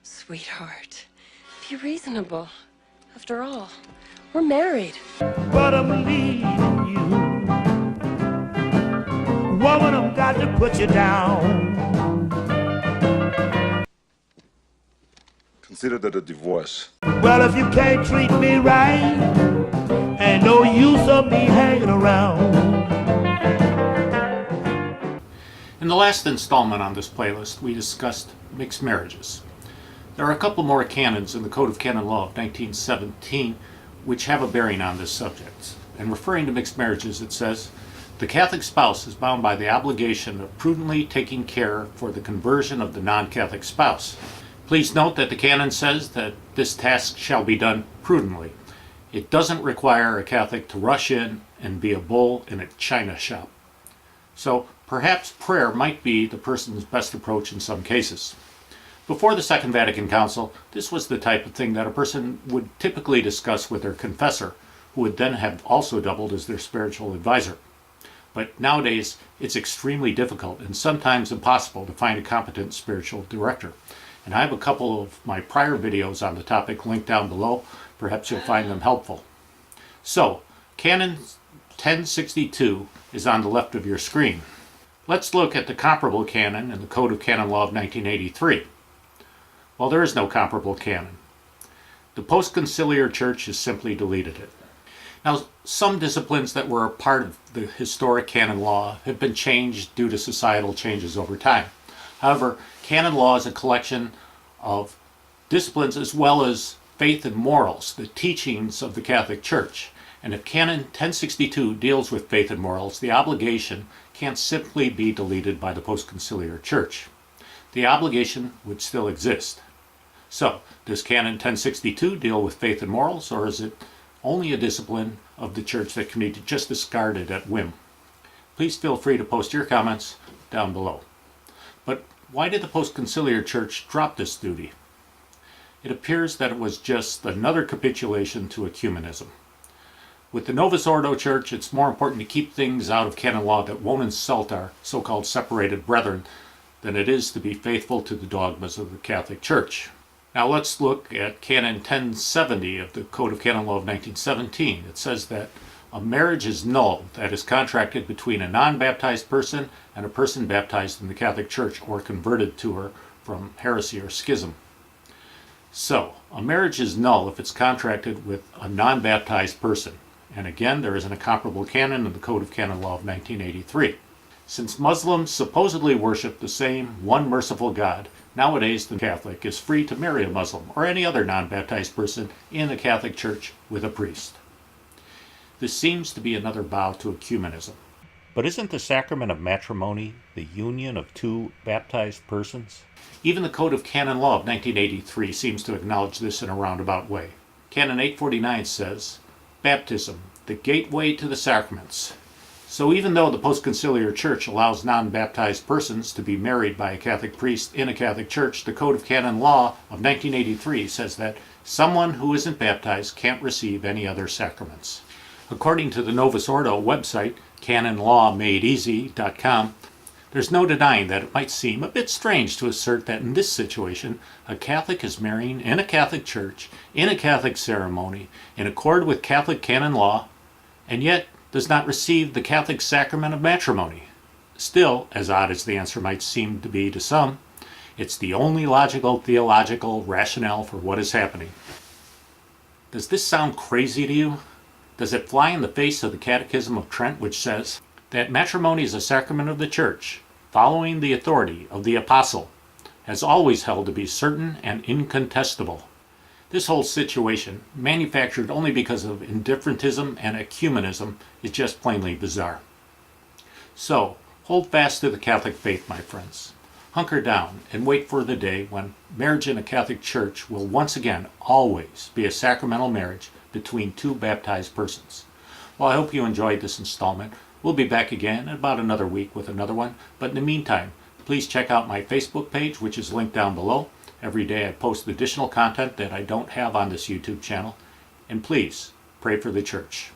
Sweetheart, be reasonable. After all, we're married. But I'm leaving you. Woman, I've got to put you down. Consider that a divorce. Well, if you can't treat me right, ain't no use of me hanging around. In the last installment on this playlist, we discussed mixed marriages. There are a couple more canons in the Code of Canon Law of 1917 which have a bearing on this subject. And referring to mixed marriages, it says, "The Catholic spouse is bound by the obligation of prudently taking care for the conversion of the non-Catholic spouse." Please note that the canon says that this task shall be done prudently. It doesn't require a Catholic to rush in and be a bull in a china shop. So perhaps prayer might be the person's best approach in some cases. Before the Second Vatican Council, this was the type of thing that a person would typically discuss with their confessor, who would then have also doubled as their spiritual advisor. But nowadays, it's extremely difficult and sometimes impossible to find a competent spiritual director. And I have a couple of my prior videos on the topic linked down below. Perhaps you'll find them helpful. So, Canon 1062 is on the left of your screen. Let's look at the comparable canon in the Code of Canon Law of 1983. Well, there is no comparable canon. The post-conciliar church has simply deleted it. Now, some disciplines that were a part of the historic canon law have been changed due to societal changes over time. However, canon law is a collection of disciplines as well as faith and morals, the teachings of the Catholic Church. And if Canon 1062 deals with faith and morals, the obligation can't simply be deleted by the post-conciliar church. The obligation would still exist. So, does Canon 1062 deal with faith and morals, or is it only a discipline of the church that can be just discarded at whim? Please feel free to post your comments down below. But why did the post-conciliar church drop this duty? It appears that it was just another capitulation to ecumenism. With the Novus Ordo Church, it's more important to keep things out of canon law that won't insult our so-called separated brethren than it is to be faithful to the dogmas of the Catholic Church. Now let's look at Canon 1070 of the Code of Canon Law of 1917. It says that a marriage is null that is contracted between a non-baptized person and a person baptized in the Catholic Church or converted to her from heresy or schism. So, a marriage is null if it's contracted with a non-baptized person. And again, there isn't a comparable canon in the Code of Canon Law of 1983. Since Muslims supposedly worship the same one merciful God, nowadays the Catholic is free to marry a Muslim or any other non-baptized person in the Catholic Church with a priest. This seems to be another bow to ecumenism. But isn't the sacrament of matrimony the union of two baptized persons? Even the Code of Canon Law of 1983 seems to acknowledge this in a roundabout way. Canon 849 says, "Baptism, the gateway to the sacraments." So even though the post-conciliar church allows non-baptized persons to be married by a Catholic priest in a Catholic church, the Code of Canon Law of 1983 says that someone who isn't baptized can't receive any other sacraments. According to the Novus Ordo website, canonlawmadeeasy.com, there's no denying that it might seem a bit strange to assert that in this situation, a Catholic is marrying in a Catholic church, in a Catholic ceremony, in accord with Catholic canon law, and yet does not receive the Catholic sacrament of matrimony. Still, as odd as the answer might seem to be to some, it's the only logical theological rationale for what is happening. Does this sound crazy to you? Does it fly in the face of the Catechism of Trent, which says that matrimony is a sacrament of the Church, following the authority of the Apostle, has always held to be certain and incontestable? This whole situation, manufactured only because of indifferentism and ecumenism, is just plainly bizarre. So, hold fast to the Catholic faith, my friends. Hunker down and wait for the day when marriage in a Catholic church will once again always be a sacramental marriage between two baptized persons. Well, I hope you enjoyed this installment. We'll be back again in about another week with another one. But in the meantime, please check out my Facebook page, which is linked down below. Every day I post additional content that I don't have on this YouTube channel. And please, pray for the church.